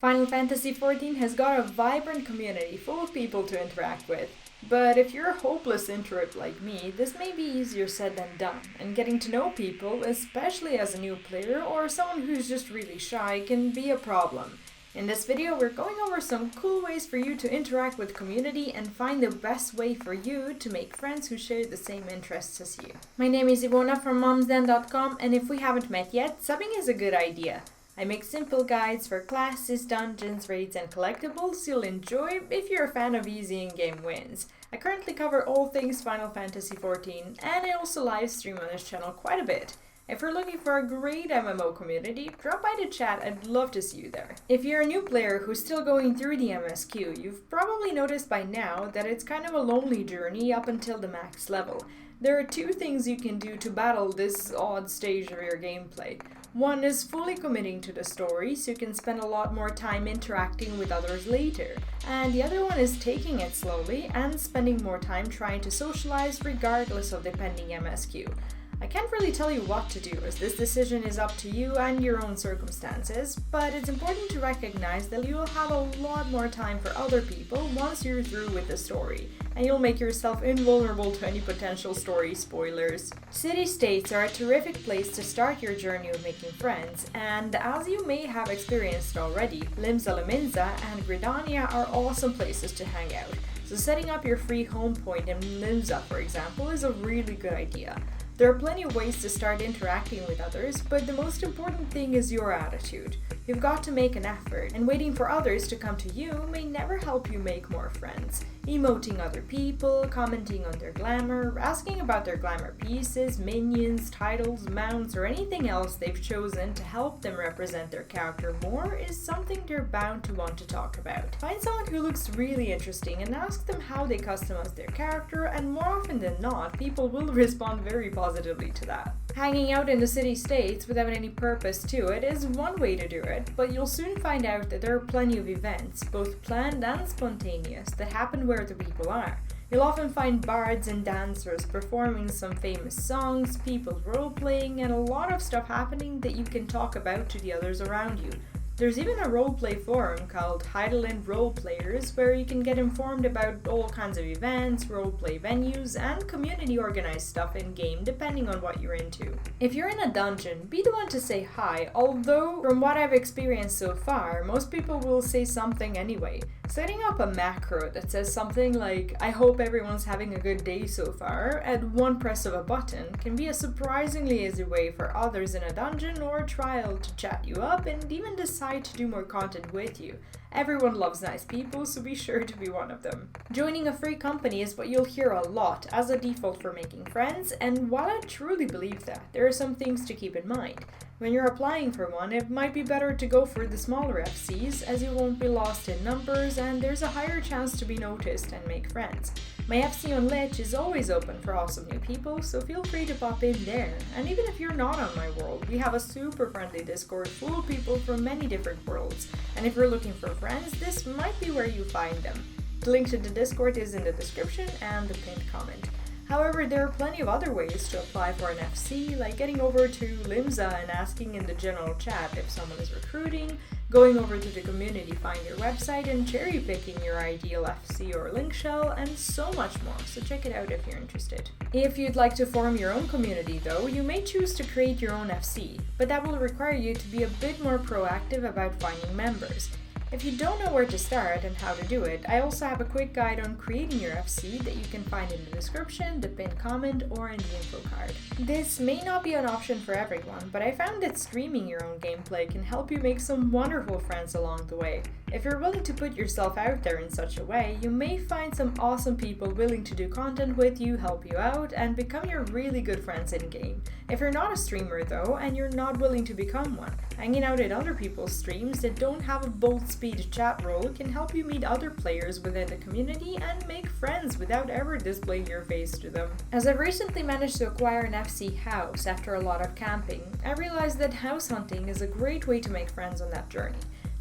Final Fantasy XIV has got a vibrant community full of people to interact with. But if you're a hopeless introvert like me, this may be easier said than done, and getting to know people, especially as a new player or someone who's just really shy, can be a problem. In this video, we're going over some cool ways for you to interact with community and find the best way for you to make friends who share the same interests as you. My name is Ivona from momsden.com, and if we haven't met yet, subbing is a good idea. I make simple guides for classes, dungeons, raids, and collectibles you'll enjoy if you're a fan of easy in-game wins. I currently cover all things Final Fantasy XIV, and I also live stream on this channel quite a bit. If you're looking for a great MMO community, drop by the chat, I'd love to see you there. If you're a new player who's still going through the MSQ, you've probably noticed by now that it's kind of a lonely journey up until the max level. There are two things you can do to battle this odd stage of your gameplay. One is fully committing to the story, so you can spend a lot more time interacting with others later. And the other one is taking it slowly and spending more time trying to socialize regardless of the pending MSQ. I can't really tell you what to do, as this decision is up to you and your own circumstances, but it's important to recognize that you'll have a lot more time for other people once you're through with the story, and you'll make yourself invulnerable to any potential story spoilers. City-states are a terrific place to start your journey of making friends, and as you may have experienced already, Limsa Lominsa and Gridania are awesome places to hang out, so setting up your free home point in Limsa, for example, is a really good idea. There are plenty of ways to start interacting with others, but the most important thing is your attitude. You've got to make an effort, and waiting for others to come to you may never help you make more friends. Emoting other people, commenting on their glamour, asking about their glamour pieces, minions, titles, mounts, or anything else they've chosen to help them represent their character more is something they're bound to want to talk about. Find someone who looks really interesting and ask them how they customize their character, and more often than not, people will respond very positively to that. Hanging out in the city-states without any purpose to it is one way to do it, but you'll soon find out that there are plenty of events, both planned and spontaneous, that happen where the people are. You'll often find bards and dancers performing some famous songs, people role-playing, and a lot of stuff happening that you can talk about to the others around you. There's even a roleplay forum called Heidelin Roleplayers where you can get informed about all kinds of events, roleplay venues, and community organized stuff in-game depending on what you're into. If you're in a dungeon, be the one to say hi, although from what I've experienced so far, most people will say something anyway. Setting up a macro that says something like, "I hope everyone's having a good day so far," at one press of a button can be a surprisingly easy way for others in a dungeon or trial to chat you up and even decide to do more content with you. Everyone loves nice people, so be sure to be one of them. Joining a free company is what you'll hear a lot as a default for making friends, and while I truly believe that, there are some things to keep in mind. When you're applying for one, it might be better to go for the smaller FCs, as you won't be lost in numbers and there's a higher chance to be noticed and make friends. My FC on Lich is always open for awesome new people, so feel free to pop in there. And even if you're not on my world, we have a super friendly Discord full of people from many different worlds, and if you're looking for friends, this might be where you find them. The link to the Discord is in the description and the pinned comment. However, there are plenty of other ways to apply for an FC, like getting over to Limsa and asking in the general chat if someone is recruiting, going over to the community finder website and cherry picking your ideal FC or link shell, and so much more, so check it out if you're interested. If you'd like to form your own community though, you may choose to create your own FC, but that will require you to be a bit more proactive about finding members. If you don't know where to start and how to do it, I also have a quick guide on creating your FC that you can find in the description, the pinned comment, or in the info card. This may not be an option for everyone, but I found that streaming your own gameplay can help you make some wonderful friends along the way. If you're willing to put yourself out there in such a way, you may find some awesome people willing to do content with you, help you out, and become your really good friends in-game. If you're not a streamer though, and you're not willing to become one, hanging out at other people's streams that don't have a bold speed chat role can help you meet other players within the community and make friends without ever displaying your face to them. As I've recently managed to acquire an FC house after a lot of camping, I realized that house hunting is a great way to make friends on that journey.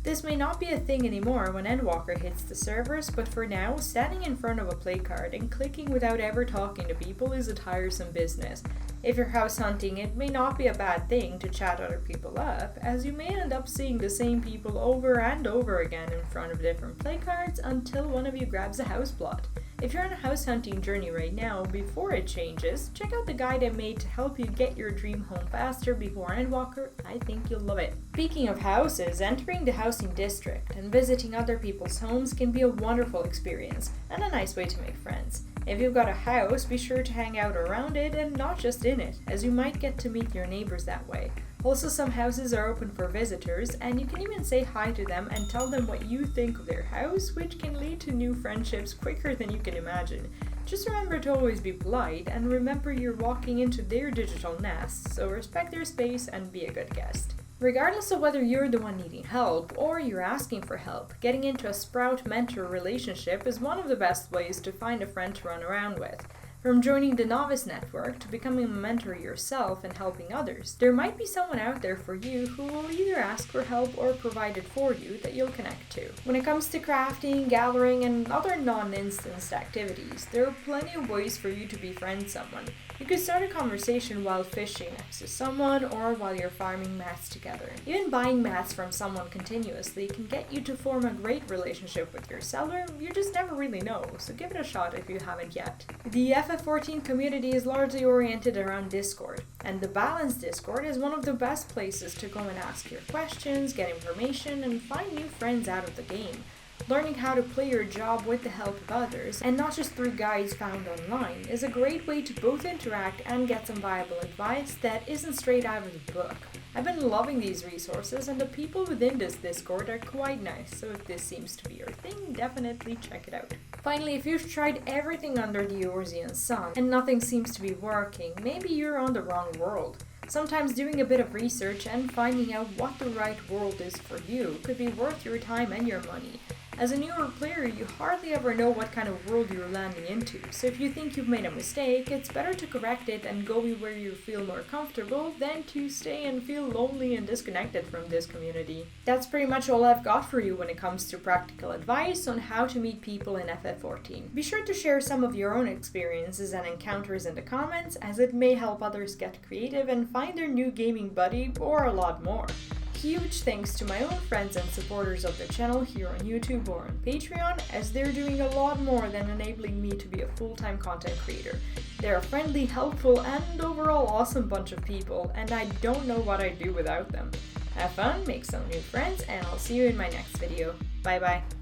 This may not be a thing anymore when Endwalker hits the servers, but for now, standing in front of a play card and clicking without ever talking to people is a tiresome business. If you're house hunting, it may not be a bad thing to chat other people up, as you may end up seeing the same people over and over again in front of different play cards until one of you grabs a house plot. If you're on a house hunting journey right now, before it changes, check out the guide I made to help you get your dream home faster before Endwalker. I think you'll love it. Speaking of houses, entering the housing district and visiting other people's homes can be a wonderful experience and a nice way to make friends. If you've got a house, be sure to hang out around it and not just in it, as you might get to meet your neighbors that way. Also, some houses are open for visitors, and you can even say hi to them and tell them what you think of their house, which can lead to new friendships quicker than you can imagine. Just remember to always be polite, and remember you're walking into their digital nest, so respect their space and be a good guest. Regardless of whether you're the one needing help or you're asking for help, getting into a sprout-mentor relationship is one of the best ways to find a friend to run around with. From joining the novice network to becoming a mentor yourself and helping others, there might be someone out there for you who will either ask for help or provide it for you that you'll connect to. When it comes to crafting, gathering, and other non-instanced activities, there are plenty of ways for you to befriend someone. You could start a conversation while fishing next to someone or while you're farming mats together. Even buying mats from someone continuously can get you to form a great relationship with your seller. You just never really know, so give it a shot if you haven't yet. The FF14 community is largely oriented around Discord, and the Balanced Discord is one of the best places to go and ask your questions, get information, and find new friends out of the game. Learning how to play your job with the help of others, and not just through guides found online, is a great way to both interact and get some viable advice that isn't straight out of the book. I've been loving these resources, and the people within this Discord are quite nice, so if this seems to be your thing, definitely check it out. Finally, if you've tried everything under the Eorzean sun and nothing seems to be working, maybe you're on the wrong world. Sometimes doing a bit of research and finding out what the right world is for you could be worth your time and your money. As a newer player, you hardly ever know what kind of world you're landing into, so if you think you've made a mistake, it's better to correct it and go where you feel more comfortable than to stay and feel lonely and disconnected from this community. That's pretty much all I've got for you when it comes to practical advice on how to meet people in FF14. Be sure to share some of your own experiences and encounters in the comments, as it may help others get creative and find their new gaming buddy, or a lot more. Huge thanks to my own friends and supporters of the channel here on YouTube or on Patreon, as they're doing a lot more than enabling me to be a full-time content creator. They're a friendly, helpful, and overall awesome bunch of people, and I don't know what I'd do without them. Have fun, make some new friends, and I'll see you in my next video. Bye bye.